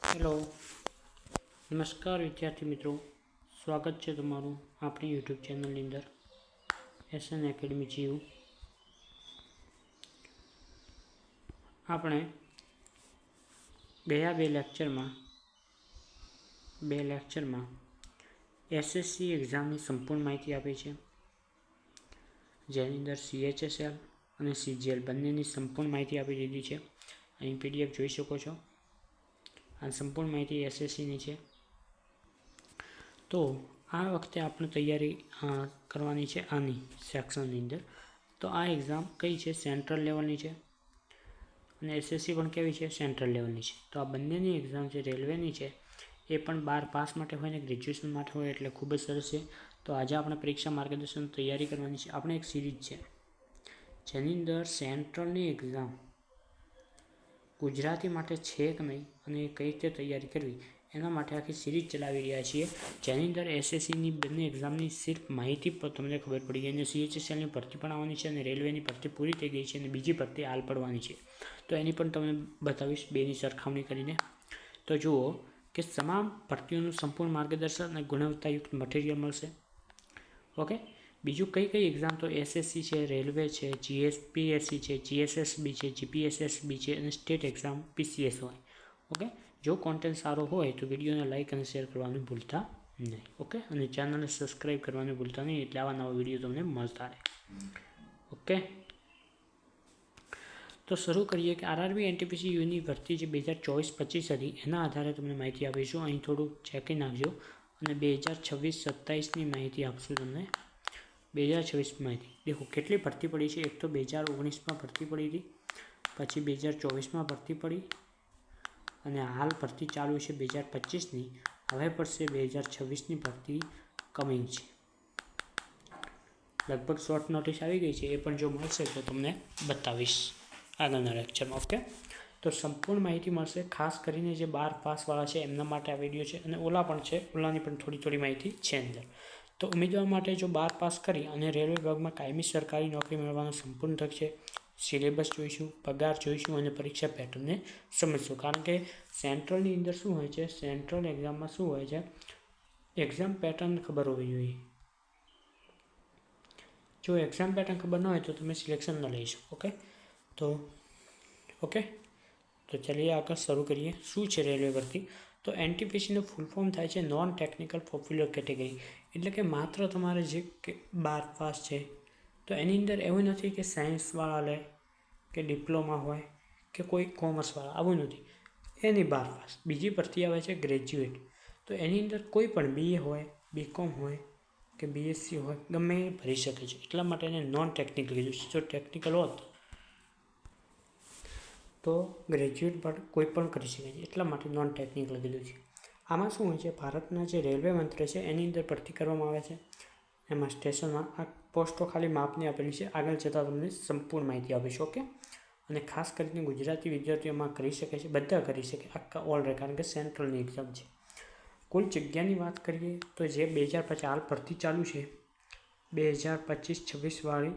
Hello, નમસ્કાર વિદ્યાર્થી મિત્રો. સ્વાગત છે તમારું આપણી યુટ્યુબ ચેનલની અંદર એસએન એકેડમી જીવ. આપણે ગયા બે લેક્ચરમાં એસએસસી એક્ઝામની સંપૂર્ણ માહિતી આપી છે, જેની અંદર CHSL અને CGL બંનેની સંપૂર્ણ માહિતી આપી દીધી છે. અહીં PDF જોઈ શકો છો. આ સંપૂર્ણ માહિતી એસએસસીની છે. તો આ વખતે આપણે તૈયારી કરવાની છે આની સેક્શનની અંદર. તો આ એક્ઝામ કઈ છે? સેન્ટ્રલ લેવલની છે અને એસએસસી પણ કેવી છે? સેન્ટ્રલ લેવલની છે. તો આ બંનેની એક્ઝામ છે રેલવેની છે, એ પણ 12 પાસ માટે હોય ને ગ્રેજ્યુએશન માટે હોય, એટલે ખૂબ જ સરસ છે. તો આજે આપણે પરીક્ષા માર્ગદર્શન તૈયારી કરવાની છે. આપણે એક સિરીઝ છે જેની અંદર સેન્ટ્રલની એક્ઝામ ગુજરાતી માટે છે કે નહીં અને કઈ રીતે તૈયારી કરવી એના માટે આખી સિરીઝ ચલાવી રહ્યા છીએ, જેની અંદર એસએસસીની બંને એક્ઝામની સિર્ફ માહિતી પર તમને ખબર પડી ગઈ. અને CHSLની ભરતી પણ આવવાની છે અને રેલવેની ભરતી પૂરી થઈ ગઈ છે અને બીજી ભરતી હાલ પડવાની છે. તો એની પણ તમને બતાવીશ બેની સરખામણી કરીને. તો જુઓ કે તમામ ભરતીઓનું સંપૂર્ણ માર્ગદર્શન અને ગુણવત્તાયુક્ત મટીરિયલ મળશે. ઓકે. બીજું કઈ એક્ઝામ? તો એસએસસી છે, રેલવે છે, GSPSC છે, GSSB છે, GPSSB છે અને સ્ટેટ એક્ઝામ PCS હોય. ઓકે. જો કોન્ટેન્ટ સારો હોય તો વિડીયોને લાઇક અને શેર કરવાનું ભૂલતા નહીં. ઓકે. અને ચેનલને સબસ્ક્રાઈબ કરવાનું ભૂલતા નહીં, એટલે આવા નવા વિડીયો તમને મળતા રહે. ઓકે. તો શરૂ કરીએ કે RRB NTPC યુની ભરતી જે 2024-25 હતી એના આધારે તમને માહિતી આપીશું. અહીં થોડું ચેકિંગ નાખજો અને 2026-27ની માહિતી આપશું તમને. 2026 માહિતી દેખો કેટલી ભરતી પડી છે. એક તો 2019માં ભરતી પડી હતી, પછી 2024માં ભરતી પડી અને હાલ ભરતી ચાલુ છે 2025ની. હવે પડશે 2026ની ભરતી કમિંગ છે. લગભગ શોર્ટ નોટિસ આવી ગઈ છે, એ પણ જો મળશે તો તમને બતાવીશ આગળના લેક્ચરમાં. ઓકે. તો સંપૂર્ણ માહિતી મળશે. ખાસ કરીને જે 12 પાસવાળા છે એમના માટે આ વિડીયો છે અને ઓલા પણ છે, ઓલાની પણ થોડી માહિતી છે અંદર. તો ઉમેદવાર માટે જો 12 પાસ કરી અને રેલવે વિભાગમાં કાયમી સરકારી નોકરી મેળવવાનો સંપૂર્ણ તક છે. સિલેબસ જોઈશું, પગાર જોઈશું અને પરીક્ષા પેટર્નને સમજશું. કારણ કે સેન્ટ્રલની અંદર શું હોય છે, સેન્ટ્રલ એક્ઝામમાં શું હોય છે, એક્ઝામ પેટર્ન ખબર હોવી જોઈએ. જો એક્ઝામ પેટર્ન ખબર ન હોય તો તમે સિલેક્શન ન લઈ શકો. ઓકે. તો ચલીએ આગળ શરૂ કરીએ. શું છે રેલવે ભરતી? તો NTPCનું ફૂલ ફોર્મ થાય છે નોન ટેકનિકલ પોપ્યુલર કેટેગરી. એટલે કે માત્ર તમારે જે 12 પાસ છે તો એની અંદર એવું નથી કે સાયન્સવાળા લે કે ડિપ્લોમા હોય કે કોઈ કોમર્સવાળા, આવું નથી. એની 12 પાસ. બીજી ભરતી આવે છે ગ્રેજ્યુએટ. તો એની અંદર કોઈ પણ BA હોય, BCom હોય કે BSc હોય, ગમે એ ભરી શકે છે. એટલા માટે એને નોન ટેકનિકલ કીધું છે. જો ટેકનિકલ હોત તો ગ્રેજ્યુએટ પણ કોઈ પણ કરી શકે છે, એટલા માટે નોન ટેકનિકલ કીધું છે. આમાં શું હોય છે, ભારતના જે રેલવે મંત્રી છે એની અંદર ભરતી કરવામાં આવે છે. એમાં સ્ટેશનમાં આ પોસ્ટો ખાલી માપની આપેલી છે. આગળ જતાં તમને સંપૂર્ણ માહિતી આપીશું. ઓકે. અને ખાસ કરીને ગુજરાતી વિદ્યાર્થીઓમાં કરી શકે છે, બધા કરી શકે આખા ઓલરેડી, કારણ કે સેન્ટ્રલની એક્ઝામ છે. કુલ જગ્યાની વાત કરીએ તો જે 2025 હાલ ભરતી ચાલુ છે 2025-26 વાળી.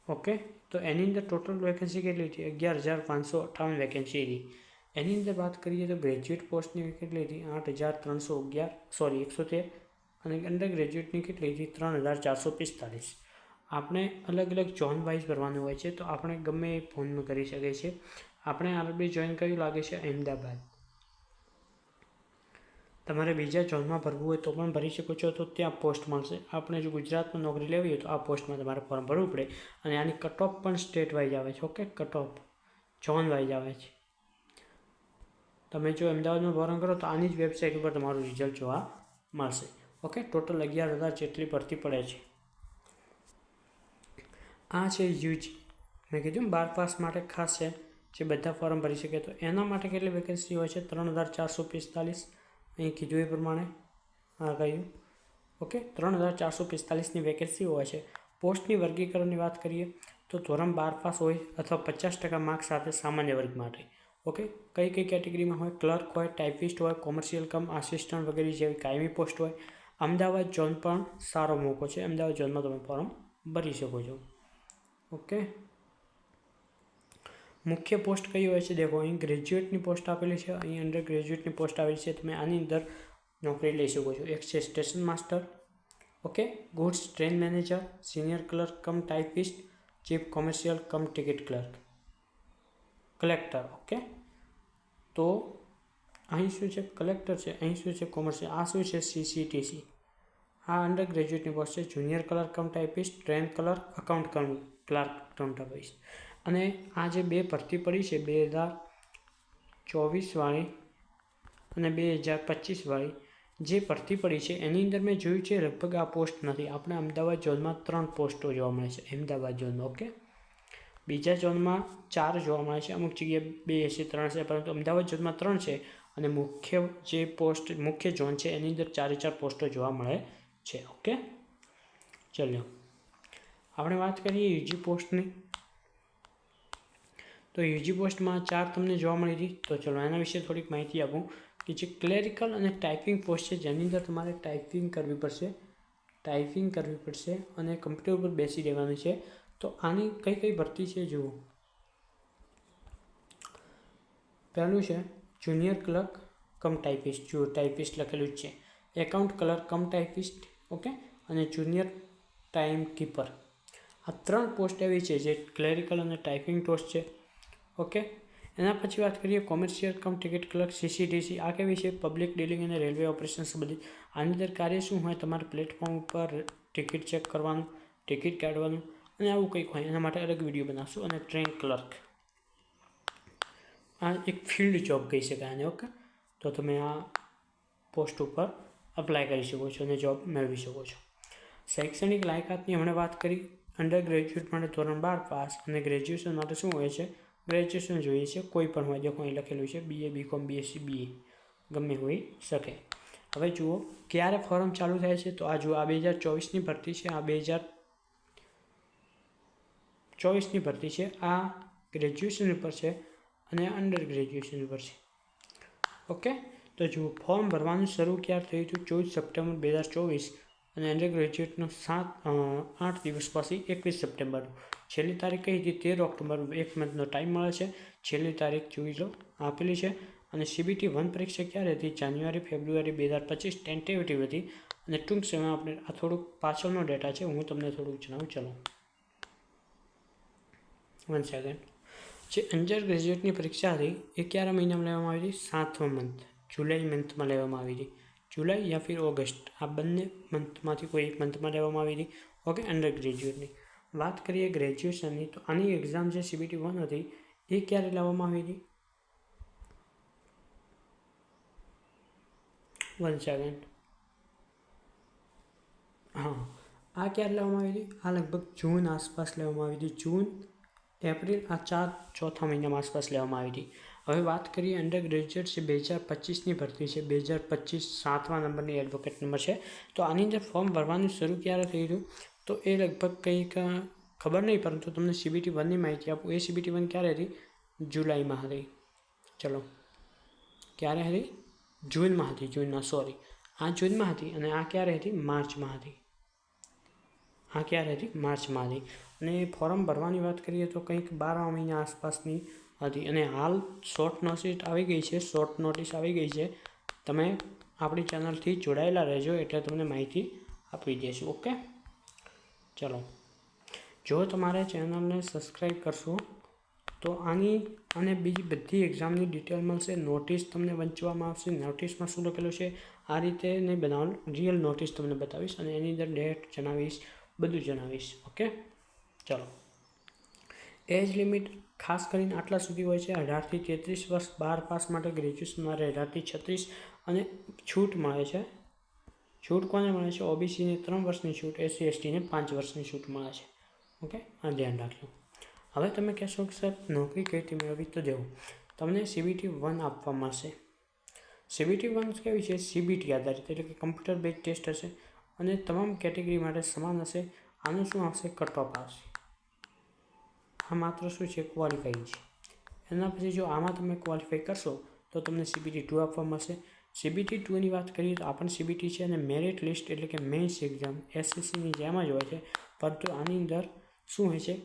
ઓકે. તો એની અંદર ટોટલ વેકેન્સી કેટલી હતી? 11,558 વેકેન્સી હતી. એની અંદર વાત કરીએ તો ગ્રેજ્યુએટ પોસ્ટની કેટલી હતી? 113 અને અંડર ગ્રેજ્યુએટની કેટલી હતી? 3,445. આપણે અલગ ઝોન વાઇઝ ભરવાનું હોય છે, તો આપણે ગમે એ ફોનમાં કરી શકીએ છીએ. આપણે RRB જોઈન કર્યું લાગે છે અમદાવાદ. તમારે બીજા ઝોનમાં ભરવું હોય તો પણ ભરી શકો છો, તો ત્યાં પોસ્ટ મળશે. આપણે જો ગુજરાતમાં નોકરી લેવી હોય તો આ પોસ્ટમાં તમારે ફોર્મ ભરવું પડે. અને આની કટ ઓફ પણ સ્ટેટ વાઇઝ આવે છે. Okay. Cut off zone wise આવે છે. તમે જો અમદાવાદમાં ફોર્મ કરો તો આની જ વેબસાઇટ ઉપર તમારું રિઝલ્ટ જોવા મળશે. ઓકે. ટોટલ 11,000 જેટલી ભરતી પડે છે. આ છે UG. મેં કીધું 12 પાસ માટે ખાસ છે, જે બધા ફોર્મ ભરી શકે. તો એના માટે કેટલી વેકેન્સી હોય છે? 3,445. અહીં કીધું એ પ્રમાણે કહ્યું. ઓકે. 3,445ની વેકેન્સી હોય છે. પોસ્ટની વર્ગીકરણની વાત કરીએ તો ધોરણ 12 પાસ હોય અથવા 50% માર્ક સાથે સામાન્ય વર્ગ માટે. ઓકે. કઈ કેટેગરીમાં હોય? ક્લર્ક હોય, ટાઈપિસ્ટ હોય, કોમર્શિયલ કમ આસિસ્ટન્ટ વગેરે જેવી કાયમી પોસ્ટ હોય. અમદાવાદ ઝોન પણ સારો મોકો છે. અમદાવાદ ઝોનમાં તમે ફોર્મ ભરી શકો છો. ઓકે. મુખ્ય પોસ્ટ કઈ હોય છે દેખો, અહીં ગ્રેજ્યુએટની પોસ્ટ આપેલી છે, અહીં અંડર ગ્રેજ્યુએટની પોસ્ટ આવેલી છે. તમે આની અંદર નોકરી લઈ શકો છો. એક છે station master, okay, goods train manager, senior clerk cum typist, chief commercial cum ticket clerk, collector. Okay, તો અહીં શું છે કલેક્ટર છે, અહીં શું છે કોમર્શિયલ, આ શું છે CCTC. આ અંડર ગ્રેજ્યુએટની પોસ્ટ છે. Junior clerk cum typist, train clerk, account clerk cum typist. અને આ જે બે ભરતી પડી છે 2024 વાળી અને 2025 વાળી જે ભરતી પડી છે એની અંદર મેં જોયું છે લગભગ આ પોસ્ટ નથી. આપણે અમદાવાદ ઝોનમાં 3 પોસ્ટો જોવા મળે છે અમદાવાદ ઝોનમાં. ઓકે, બીજા ઝોનમાં 4 જોવા મળે છે, અમુક જગ્યાએ 2 છે 3 છે, પરંતુ અમદાવાદ ઝોનમાં 3 છે. અને મુખ્ય જે પોસ્ટ મુખ્ય ઝોન છે એની અંદર 4 પોસ્ટો જોવા મળે છે. ઓકે, ચલો આપણે વાત કરીએ યુજી પોસ્ટની. તો યુજી પોસ્ટમાં 4 તમને જોવા મળી હતી. તો ચલો એના વિશે થોડીક માહિતી આપું કે જે ક્લેરિકલ અને ટાઈપિંગ પોસ્ટ છે જેની અંદર તમારે ટાઈપિંગ કરવી પડશે અને કમ્પ્યુટર ઉપર બેસી રહેવાનું છે. તો આની કઈ ભરતી છે જુઓ. પહેલું છે જુનિયર ક્લર્ક કમ ટાઈપિસ્ટ, જુઓ ટાઈપિસ્ટ લખેલું જ છે. Account clerk cum typist, okay, અને જુનિયર ટાઈમ કીપર. આ 3 પોસ્ટ એવી છે જે ક્લેરિકલ અને ટાઈપિંગ પોસ્ટ છે. ઓકે, એના પછી વાત કરીએ commercial cum ticket clerk CCTC. આ કેવી છે પબ્લિક ડીલિંગ અને રેલવે ઓપરેશન સંબંધિત. આની અંદર કાર્ય શું હોય, તમારે પ્લેટફોર્મ ઉપર ટિકિટ ચેક કરવાનું, ટિકિટ કાઢવાનું અને આવું કંઈક હોય. એના માટે અલગ વિડીયો બનાવશું. અને ટ્રેન ક્લર્ક, આ એક ફિલ્ડ જોબ કહી શકાય આને. ઓકે, તો તમે આ પોસ્ટ ઉપર અપ્લાય કરી શકો છો અને જોબ મેળવી શકો છો. શૈક્ષણિક લાયકાતની હમણાં વાત કરી. અંડર ગ્રેજ્યુએટ માટે ધોરણ 12 પાસ અને ગ્રેજ્યુએશન માટે શું હોય છે, ગ્રેજ્યુએશન જોઈએ છે. કોઈ પણ હોય, જો અહીં લખેલું છે BA, BCom, BSc, BA ગમે હોઈ શકે. હવે જુઓ ક્યારે ફોર્મ ચાલુ થાય છે. તો આ જુઓ આ 2024ની ભરતી છે, આ 2024ની ભરતી છે. આ ગ્રેજ્યુએશન ઉપર છે અને અંડર ગ્રેજ્યુએશન ઉપર છે. ઓકે, તો જુઓ ફોર્મ ભરવાનું શરૂ ક્યારે થયું હતું, 14 સપ્ટેમ્બર 2024 અને અંડર ગ્રેજ્યુએટનો 8 દિવસ પછી 21 સપ્ટેમ્બર. છેલ્લી તારીખ કઈ હતી 13 ઓક્ટોબર. 1 મંથનો ટાઈમ મળે છે. છેલ્લી તારીખ જોઈ લો આપેલી છે. અને CBT 1 પરીક્ષા ક્યારે હતી, જાન્યુઆરી ફેબ્રુઆરી 2025 ટેન્ટેટિવ હતી. અને ટૂંક સમયમાં આપણે આ થોડુંક પાછળનો ડેટા છે, હું તમને થોડુંક જણાવું. ચલો 1 સેકન્ડ. જે અંડર ગ્રેજ્યુએટની પરીક્ષા હતી એ ક્યારે મહિનામાં લેવામાં આવી હતી, 7મા મંથ, જુલાઈ મંથમાં લેવામાં આવી હતી. જુલાઈ યા ફિર ઓગસ્ટ, આ બંને મંથમાંથી કોઈ એક મંથમાં લેવામાં આવી હતી. ઓકે, અંડર ગ્રેજ્યુએટની વાત કરીએ ગ્રેજ્યુએશનની. તો આની એક્ઝામ જે CBT 1 હતી એ ક્યારે લાવવામાં આવી હતી, 1 સેકન્ડ. હા, આ ક્યારે લેવામાં આવી હતી, આ લગભગ જૂન આસપાસ લેવામાં આવી હતી. જૂન, એપ્રિલ, આ 4 ચોથા મહિનામાં આસપાસ લેવામાં આવી હતી. હવે વાત કરીએ અંડર ગ્રેજ્યુએટ છે 2025ની ભરતી છે. 2025 7મા નંબરની એડવોકેટ નંબર છે. તો આની અંદર ફોર્મ ભરવાનું શરૂ ક્યારે થયું હતું, તો એ લગભગ કંઈક ખબર નહીં, પરંતુ તમને CBT 1ની માહિતી આપું. એ CBT 1 ક્યારે હતી, જુલાઈમાં હતી. ચલો ક્યારે હતી, જૂનમાં હતી. સોરી, આ જૂનમાં હતી અને આ ક્યારે હતી, માર્ચમાં હતી. આ ક્યારે હતી, માર્ચમાં હતી. અને ફોર્મ ભરવાની વાત કરીએ તો કંઈક 12મા મહિના આસપાસની હતી. અને હાલ શોર્ટ નોટિસ આવી ગઈ છે. તમે આપણી ચેનલથી જોડાયેલા રહેજો એટલે તમને માહિતી આપી દઈશું. ઓકે, ચલો જો તમારે ચેનલને સબસ્ક્રાઈબ કરશો તો આની અને બીજી બધી એક્ઝામની ડિટેલ મળશે. નોટિસ તમને વંચવામાં આવશે. નોટિસમાં શું લખેલું છે આ રીતે નહીં બનાવવાનું, રિયલ નોટિસ તમને બતાવીશ અને એની અંદર ડેટ જણાવીશ, બધું જણાવીશ. ઓકે, ચલો એજ લિમિટ ખાસ કરીને આટલા સુધી હોય છે, 18 થી 33 વર્ષ. 12 પાસ માટે ગ્રેજ્યુએશન માટે 18 થી 36 અને છૂટ મળે છે. છૂટ કોને મળે છે, OBCને 3 વર્ષની છૂટ, SC STને 5 વર્ષની છૂટ મળે છે. ઓકે, આ ધ્યાન રાખજો. હવે તમે કહેશો કે સર નોકરી કઈ રીતે મેળવવી, તો દેવું તમને CBT 1 આપવામાં આવશે. CBT 1 કેવી છે, CBT આધારિત એટલે કે કમ્પ્યુટર બેઝ ટેસ્ટ હશે અને તમામ કેટેગરી માટે સમાન હશે. આનું શું આવશે, કટ ઓફ આવશે. આ માત્ર શું છે, ક્વોલિફાઈંગ છે. એના પછી જો આમાં તમે ક્વોલિફાઈ કરશો તો તમને CBT 2 આપવામાં આવશે. CBT 2ની વાત કરીએ તો આ પણ CBT છે અને મેરિટ લિસ્ટ એટલે કે મેન્સ એક્ઝામ SSCની જેમ જ હોય છે, પરંતુ આની અંદર શું હોય છે,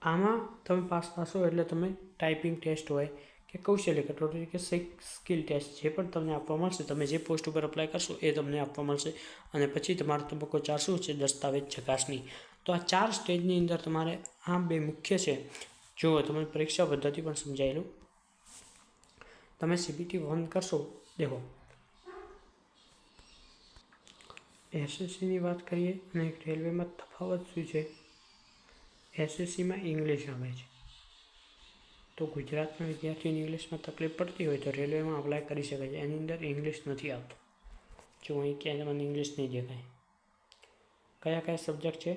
આમાં તમે પાસ થશો એટલે તમે ટાઈપિંગ ટેસ્ટ હોય કે કૌશલ્ય કટોકટી કે સ્કિલ ટેસ્ટ જે પણ તમને આપવા મળશે, તમે જે પોસ્ટ ઉપર અપ્લાય કરશો એ તમને આપવા મળશે. અને પછી તમારો તબક્કો 4 શું છે? દસ્તાવેજ ચકાસણી. તો આ 4 સ્ટેજની અંદર તમારે આ 2 મુખ્ય છે. જો તમને પરીક્ષા પદ્ધતિ પણ સમજાયેલું. તમે CBT 1 કરશો. દેખો, SSCની વાત કરીએ અને રેલવેમાં તફાવત શું છે? SSCમાં ઇંગ્લિશ આવે છે, તો ગુજરાતના વિદ્યાર્થીઓને ઇંગ્લિશમાં તકલીફ પડતી હોય તો રેલવેમાં અપ્લાય કરી શકે છે. એની અંદર ઇંગ્લિશ નથી આવતું. જો અહીં ક્યાંય તમને ઇંગ્લિશ નહીં દેખાય. કયા કયા સબ્જેક્ટ છે?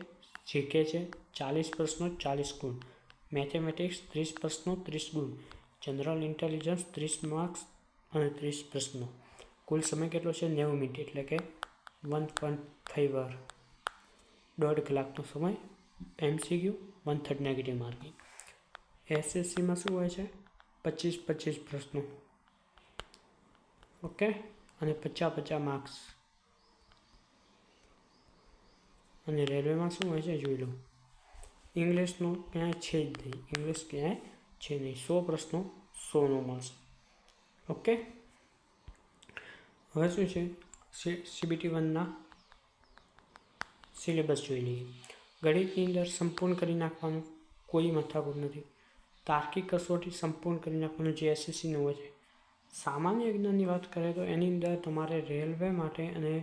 GK છે 40 પ્રશ્નો 40 ગુણ, મેથેમેટિક્સ 30 પ્રશ્નો 30 ગુણ, જનરલ ઇન્ટેલિજન્સ 30 માર્ક્સ અને 30 પ્રશ્નો. કુલ સમય કેટલો છે? 90 મિનિટ, એટલે કે 1.5 વાર, 1.5 કલાકનો સમય. MCQ 1/3 negative marking. SSCમાં શું હોય છે? 25 પ્રશ્નો, ઓકે, અને 50 માર્ક્સ. અને રેલવેમાં શું હોય છે? જોઈ લો. ઇંગ્લિશનો ક્યાંય છે જ નહીં. ઇંગ્લિશ ક્યાંય છે નહીં. 100 પ્રશ્નો 100નો મળશે. ઓકે. હવે શું છે? CBT 1ના સિલેબસ જોઈ લઈએ. ગણિતની અંદર સંપૂર્ણ કરી નાખવાનું, કોઈ માથાકૂટ નથી. તાર્કિક કસોટી સંપૂર્ણ કરી નાખવાનું, જે SSCનું હોય છે. સામાન્ય વિજ્ઞાનની વાત કરીએ તો એની અંદર તમારે રેલવે માટે અને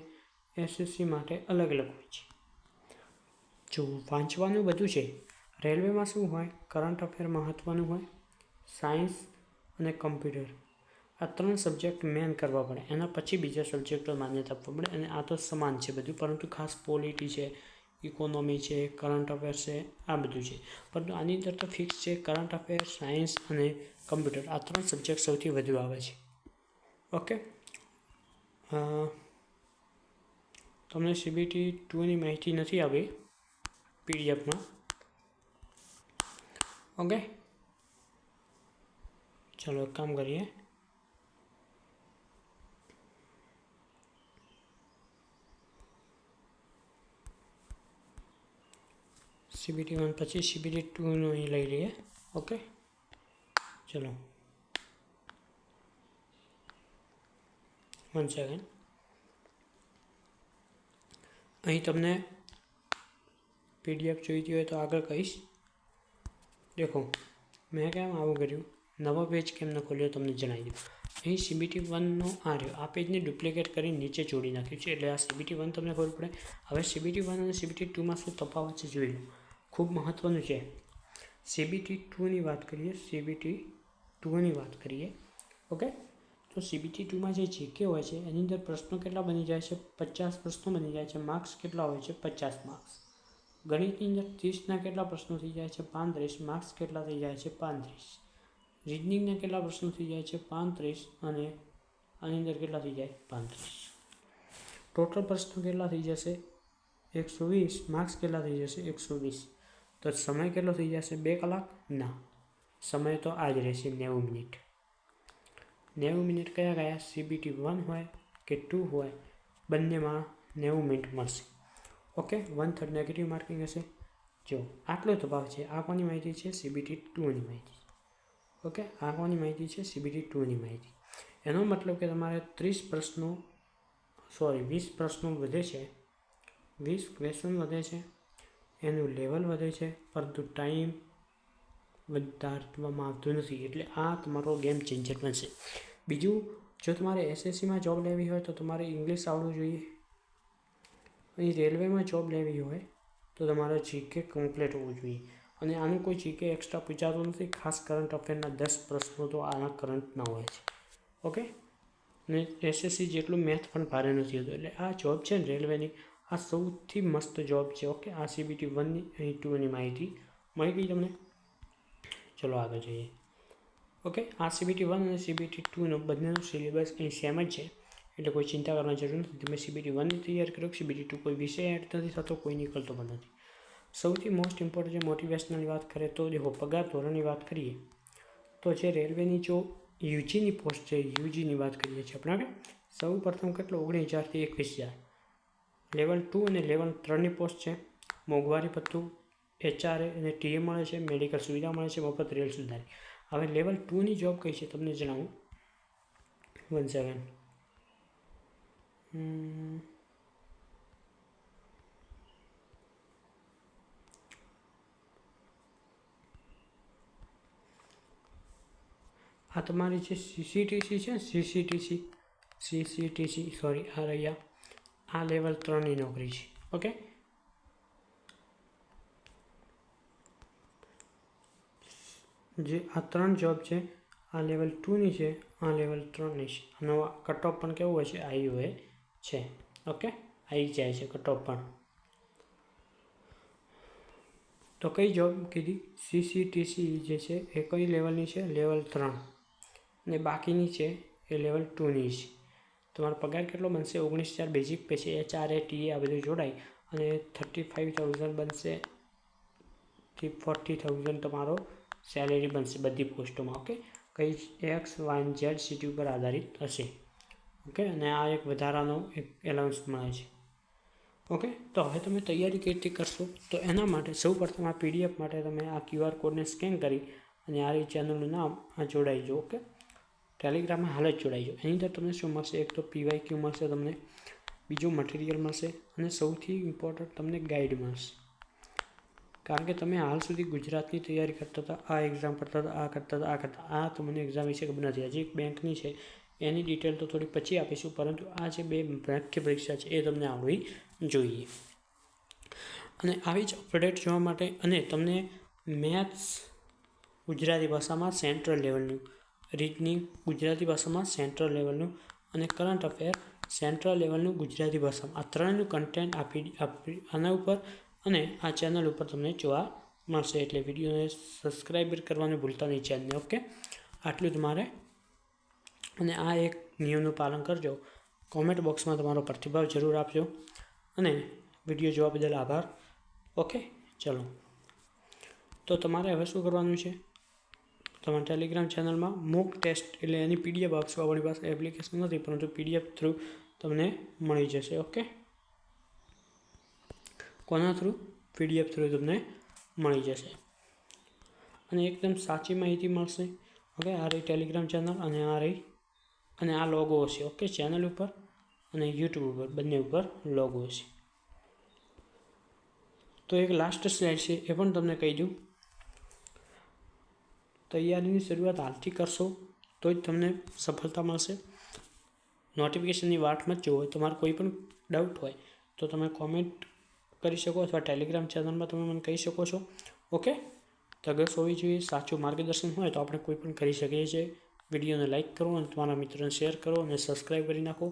SSC માટે અલગ અલગ હોય છે. જો વાંચવાનું બધું છે. રેલવેમાં શું હોય? કરંટ અફેર મહત્ત્વનું હોય, સાયન્સ અને કમ્પ્યુટર. આ 3 સબ્જેક્ટ મેન કરવા પડે. એના પછી બીજા સબ્જેક્ટો માન્યતા આપવા પડે. અને આ તો સમાન છે બધું, પરંતુ ખાસ પોલિટી છે, ઇકોનોમી છે, કરંટ અફેર છે, આ બધું છે. પરંતુ આની અંદર તો ફિક્સ છે કરંટ અફેર, સાયન્સ અને કમ્પ્યુટર. આ 3 સબ્જેક્ટ સૌથી વધુ આવે છે. ઓકે. તમને CBT 2ની માહિતી નથી આવી PDFમાં. ઓકે, ચલો એક કામ કરીએ. CBT 1 પછી CBT 2નું અહીં લઈ લઈએ. ઓકે, ચલો 1 સેકન્ડ. અહીં તમને PDF જોઈતી હોય તો આગળ કહીશ. દેખો, મેં કેમ આવું કર્યું? નવો પેજ કેમ ન ખોલ્યો તમને જણાવી દઉં. અહીં CBT 1નો આ રહ્યો. આ પેજને ડુપ્લિકેટ કરી નીચે જોડી નાખ્યું છે, એટલે આ CBT 1 તમને ખબર પડે. હવે CBT 1 અને CBT 2માં શું તફાવત છે જોઈ લો. ખૂબ મહત્ત્વનું છે. CBT 2ની વાત કરીએ. CBT 2ની વાત કરીએ. ઓકે. તો CBT 2માં જે GK હોય છે એની અંદર પ્રશ્નો કેટલા બની જાય છે? 50 પ્રશ્નો બની જાય છે. માર્ક્સ કેટલા હોય છે? 50 માર્ક્સ. ગણિતની અંદર 30ના કેટલા પ્રશ્નો થઈ જાય છે? 35. માર્ક્સ કેટલા થઈ જાય છે? 35. રીઝનિંગના કેટલા પ્રશ્નો થઈ જાય છે? 35. અને આની અંદર કેટલા થઈ જાય? 35. ટોટલ પ્રશ્નો કેટલા થઈ જશે? 120. માર્ક્સ કેટલા થઈ જશે? 120. તો સમય કેટલો થઈ જશે? 2 કલાક? ના, સમય તો આ જ રહેશે, 90 મિનિટ. 90 મિનિટ કયા કયા? CBT 1 હોય કે 2 હોય, બંનેમાં 90 મિનિટ મળશે. ઓકે. 1/3 નેગેટિવ માર્કિંગ હશે. જો આટલો તફાવત છે. આ કોની માહિતી છે? CBT 2ની માહિતી. ઓકે. આ કોની માહિતી છે? CBT 2ની માહિતી. એનો મતલબ કે તમારે 20 પ્રશ્નો વધે છે, 20 ક્વેશ્ચન વધે છે, એનું લેવલ વધે છે, પરંતુ ટાઈમ વધારવામાં આવતું નથી. એટલે આ તમારો ગેમ ચેન્જર બનશે. બીજું, જો તમારે SSCમાં જોબ લેવી હોય તો તમારે ઇંગ્લિશ આવડવું જોઈએ. અહીં રેલવેમાં જોબ લેવી હોય તો તમારે GK કમ્પ્લીટ હોવું જોઈએ. અને આનું કોઈ GK એક્સ્ટ્રા પૂછાતું નથી. ખાસ કરંટ અફેરના 10 પ્રશ્નો તો આના કરંટના હોય છે. ઓકે. અને SSC જેટલું મેથ પણ ભારે નથી હોતું. એટલે આ જોબ છે ને રેલવેની, આ સૌથી મસ્ત જોબ છે. ઓકે. આ CBT 1ની અહીં 2ની માહિતી મળી ગઈ તમને. ચલો આગળ જઈએ. ઓકે. આ CBT 1 અને CBT 2નો બંનેનો સિલેબસ અહીં સેમ જ છે, એટલે કોઈ ચિંતા કરવાની જરૂર નથી. તમે CBT 1ની તૈયાર કરો. CBT 2 કોઈ વિષય એડ નથી થતો, કોઈ નીકળતો પણ નથી. સૌથી મોસ્ટ ઇમ્પોર્ટન્ટ જે મોટિવેશનલની વાત કરીએ તો દેખો, પગાર ધોરણની વાત કરીએ તો જે રેલવેની જો UGની પોસ્ટ છે, UGની વાત કરીએ છીએ આપણે. સૌ પ્રથમ કેટલો? 19,000 થી 21,000. લેવલ 2 અને લેવલ 3ની પોસ્ટ છે. મોંઘવારી ભથ્થું HRA અને TA મળે છે, મેડિકલ સુવિધા મળે છે, મફત રેલ સુધારી. હવે લેવલ 2ની જોબ કઈ છે તમને જણાવું. 1 સેકન્ડ. આ તમારી જે CCTC છે, CCTC સોરી, આ રહ્યા, આ લેવલ 3ની નોકરી છે. ઓકે, જે આ 3 જોબ છે, આ લેવલ 2ની છે, આ લેવલ 3ની છે. આનો કટ ઓફ પણ કેવું હોય છે, હાઈ હોય છે. ઓકે, આવી જાય છે કટ ઓફ પણ. તો કઈ જોબ કીધી? CCTC જે છે એ કઈ લેવલની છે? લેવલ 3. અને બાકીની છે એ લેવલ 2ની છે. તમારો પગાર કેટલો બનશે? 19,000 બેઝિક પે છે. HRA TA આ બધું જોડાય અને 35,000 બનશે થી 40,000 તમારો સેલેરી બનશે બધી પોસ્ટોમાં. ઓકે, કઈ XYZ સિટી ઉપર આધારિત હશે. ઓકે, અને આ એક વધારાનો એક એલાઉન્સ મળે છે. ઓકે, તો હવે તમે તૈયારી કઈ રીતે કરશો? તો એના માટે સૌ પ્રથમ આ PDF માટે તમે આ QR કોડને સ્કેન કરી અને આ ચેનલનું નામ આ જોડાઈજો. ઓકે, ટેલિગ્રામમાં હાલ જ જોડાઈજો. એની અંદર તમને શું મળશે? એક તો PYQ મળશે તમને, બીજું મટીરિયલ મળશે અને સૌથી ઇમ્પોર્ટન્ટ તમને ગાઈડ મળશે. કારણ કે તમે હાલ સુધી ગુજરાતની તૈયારી કરતા હતા, આ એક્ઝામ કરતા હતા, આ કરતા હતા, આ કરતા, આ તમને એક્ઝામ વિશે ખબર નથી. હજી એક બેંકની છે, એની ડિટેલ તો થોડી પછી આપીશું, પરંતુ આ જે 2 મુખ્ય પરીક્ષા છે એ તમને આવડવી જોઈએ. અને આવી જ અપડેટ જોવા માટે અને તમને મેથ્સ ગુજરાતી ભાષામાં સેન્ટ્રલ લેવલનું, રીઝનિંગ ગુજરાતી ભાષામાં સેન્ટ્રલ લેવલનું અને કરંટ અફેર સેન્ટ્રલ લેવલનું ગુજરાતી ભાષામાં, આ 3નું કન્ટેન્ટ આના ઉપર અને આ ચેનલ ઉપર તમને જોવા મળશે. એટલે વિડીયોને સબસ્ક્રાઈબ કરવાનું ભૂલતા નહીં ચેનલને. ઓકે, આટલું તમારે. અને આ એક નિયમનું પાલન કરજો. કોમેન્ટ બોક્સમાં તમારો પ્રતિભાવ જરૂર આપજો અને વિડીયો જોવા બદલ આભાર. ઓકે, ચલો. તો તમારે હવે શું કરવાનું છે? તમારા ટેલિગ્રામ ચેનલમાં મોક ટેસ્ટ એટલે એની PDF આપશો. આપણી પાસે એપ્લિકેશન નથી, પરંતુ PDF થ્રુ તમને મળી જશે. ઓકે, કોના થ્રુ? PDF થ્રુ તમને મળી જશે અને એકદમ સાચી માહિતી મળશે. ઓકે, આ રહી ટેલિગ્રામ ચેનલ અને આ રહી અને આ લોગો હશે. ઓકે, ચેનલ ઉપર અને YouTube ઉપર બંને ઉપર લોગો હશે. તો એક લાસ્ટ સ્લાઇડ છે, એ પણ તમને કહી દઉં. તૈયારીની શરૂઆત હાલથી કરશો તો જ તમને સફળતા મળશે. નોટિફિકેશનની વાટમાં જ જો હોય. તમારે કોઈ પણ ડાઉટ હોય તો તમે કોમેન્ટ કરી શકો અથવા ટેલિગ્રામ ચેનલમાં તમે મને કહી શકો છો. ઓકે, તગસ હોવી જોઈએ, સાચું માર્ગદર્શન હોય તો આપણે કોઈ પણ કરી શકીએ છીએ. વિડીયોને લાઇક કરો અને તમારા મિત્રોને શેર કરો અને સબસ્ક્રાઈબ કરી નાખો.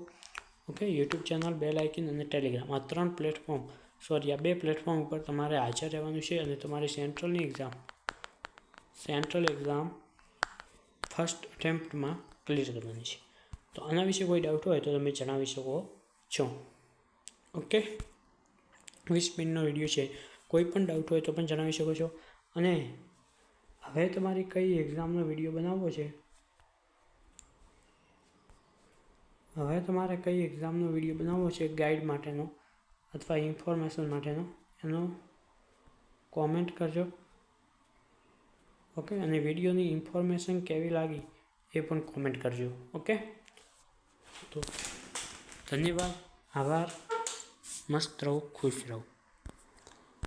Okay, YouTube channel, bell icon અને ટેલિગ્રામ, આ 3 પ્લેટફોર્મ, સોરી આ 2 પ્લેટફોર્મ ઉપર તમારે હાજર રહેવાનું છે અને તમારી સેન્ટ્રલ એક્ઝામ ફર્સ્ટ અટેમ્પ્ટમાં ક્લિયર કરવાની છે. તો આના વિશે કોઈ ડાઉટ હોય તો તમે જણાવી શકો છો. ઓકે, 20 મિનિટનો વિડીયો છે. કોઈ પણ ડાઉટ હોય તો પણ જણાવી શકો છો. અને હવે તમારી કઈ એક્ઝામનો વિડીયો બનાવવો છે, હવે તમારે કઈ એક્ઝામનો વિડીયો બનાવવો છે ગાઈડ માટેનો અથવા ઇન્ફોર્મેશન માટેનો, એનો કોમેન્ટ કરજો. ઓકે, અને વિડીયોની ઇન્ફોર્મેશન કેવી લાગી એ પણ કોમેન્ટ કરજો. ઓકે, તો ધન્યવાદ, આભાર, મસ્ત રહો, ખુશ રહો.